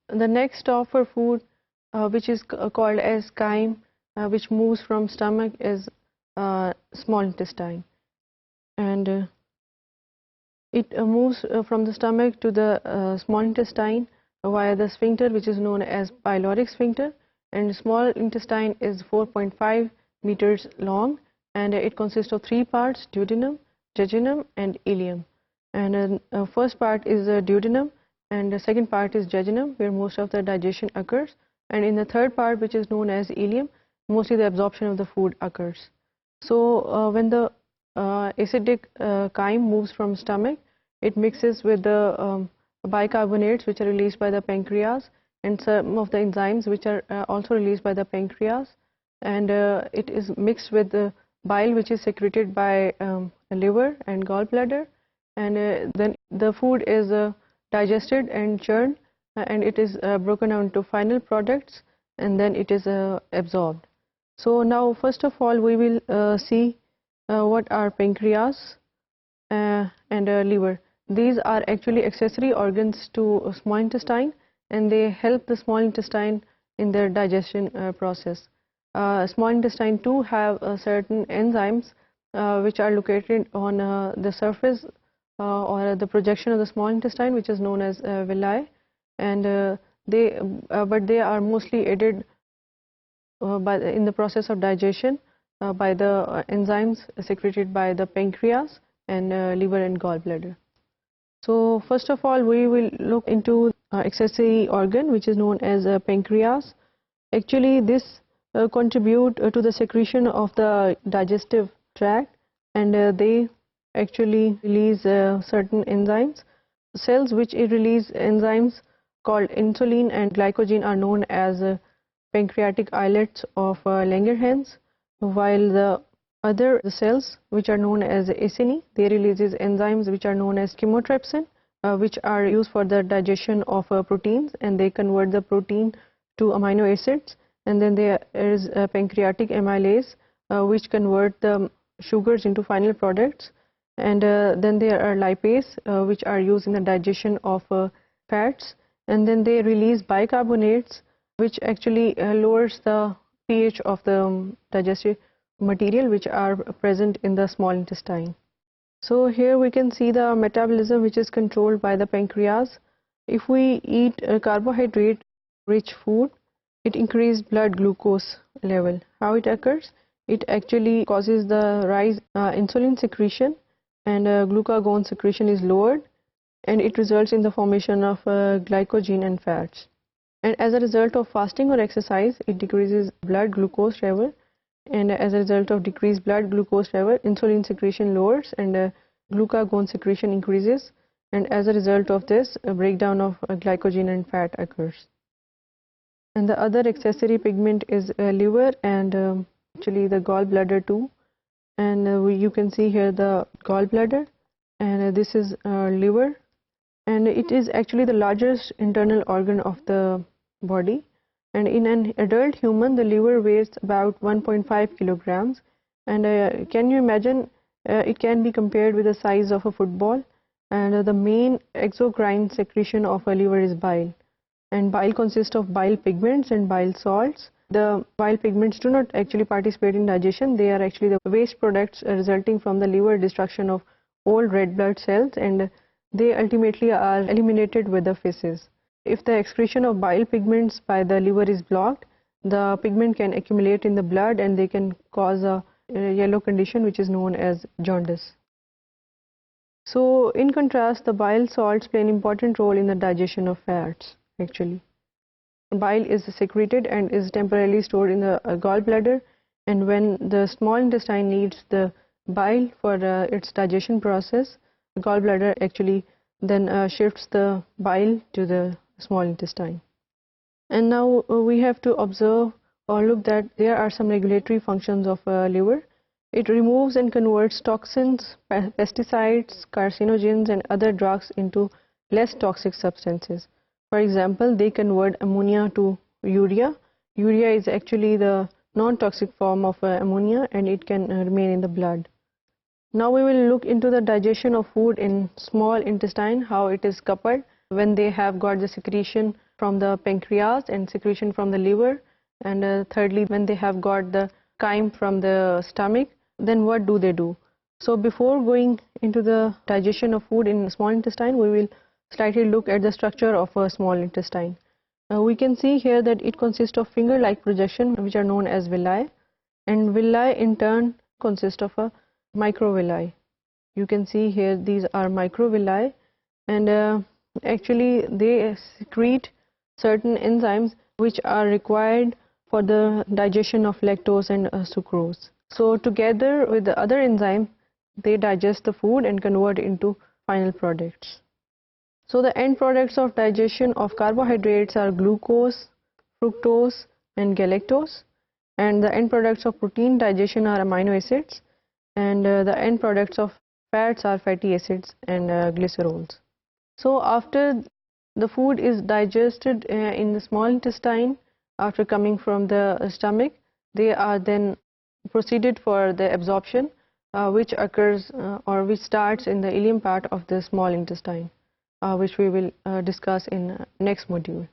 the next stop for food, which is called as chyme, which moves from stomach, is small intestine, and it moves from the stomach to the small intestine via the sphincter, which is known as pyloric sphincter. And small intestine is 4.5 meters long, and it consists of three parts: duodenum, jejunum, and ileum. And first part is the duodenum, and the second part is jejunum, where most of the digestion occurs. And in the third part, which is known as ileum, mostly the absorption of the food occurs. So when the acidic chyme moves from stomach, it mixes with the bicarbonates, which are released by the pancreas, and some of the enzymes which are also released by the pancreas, and it is mixed with the bile, which is secreted by the liver and gallbladder, and then the food is digested and churned, and it is broken down into final products, and then it is absorbed. So now first of all we will see what are pancreas and liver. These are actually accessory organs to small intestine, and they help the small intestine in their digestion process. Small intestine too have certain enzymes which are located on the surface or the projection of the small intestine, which is known as villi, and but they are mostly aided in the process of digestion by the enzymes secreted by the pancreas and liver and gallbladder. So first of all we will look into accessory organ, which is known as pancreas. Actually this contribute to the secretion of the digestive tract, and they actually release certain enzymes. Cells which release enzymes called insulin and glycogen are known as pancreatic islets of Langerhans, while the other cells which are known as acini, they releases enzymes which are known as chymotrypsin, which are used for the digestion of proteins, and they convert the protein to amino acids. And then there is pancreatic amylase, which convert the sugars into final products, and then there are lipase, which are used in the digestion of fats, and then they release bicarbonates, which actually lowers the pH of the digestive material which are present in the small intestine. So here we can see the metabolism which is controlled by the pancreas. If we eat carbohydrate rich food, it increases blood glucose level. How it occurs? It actually causes the rise insulin secretion, and glucagon secretion is lowered, and it results in the formation of glycogen and fats. And as a result of fasting or exercise, it decreases blood glucose level, and as a result of decreased blood glucose level, insulin secretion lowers and glucagon secretion increases, and as a result of this, a breakdown of glycogen and fat occurs. And the other accessory pigment is liver and actually the gallbladder too. And you can see here the gallbladder, and this is liver, and it is actually the largest internal organ of the body. And in an adult human, the liver weighs about 1.5 kilograms, and can you imagine, it can be compared with the size of a football. And the main exocrine secretion of a liver is bile, and bile consists of bile pigments and bile salts. The bile pigments do not actually participate in digestion. They are actually the waste products resulting from the liver destruction of old red blood cells, and they ultimately are eliminated with the feces. If the excretion of bile pigments by the liver is blocked, the pigment can accumulate in the blood, and they can cause a yellow condition which is known as jaundice. So in contrast, the bile salts play an important role in the digestion of fats. Actually, bile is secreted and is temporarily stored in the gallbladder, and when the small intestine needs the bile for its digestion process, the gallbladder actually then shifts the bile to the small intestine. And now we have to observe or look that there are some regulatory functions of liver. It removes and converts toxins, pesticides, carcinogens and other drugs into less toxic substances. For example, they convert ammonia to urea. Urea is actually the non-toxic form of ammonia, and it can remain in the blood. Now we will look into the digestion of food in small intestine, how it is coupled. when they have got the secretion from the pancreas and secretion from the liver, and thirdly, when they have got the chyme from the stomach, then what do? So before going into the digestion of food in small intestine, we will slightly look at the structure of a small intestine. We can see here that it consists of finger-like projection, which are known as villi, and villi in turn consist of a microvilli. You can see here these are microvilli, and actually they secrete certain enzymes which are required for the digestion of lactose and sucrose. So together with the other enzyme, they digest the food and convert into final products. So the end products of digestion of carbohydrates are glucose, fructose and galactose, and the end products of protein digestion are amino acids, and the end products of fats are fatty acids and glycerols. So after the food is digested in the small intestine, after coming from the stomach, they are then proceeded for the absorption, which occurs or which starts in the ileum part of the small intestine, which we will discuss in next module.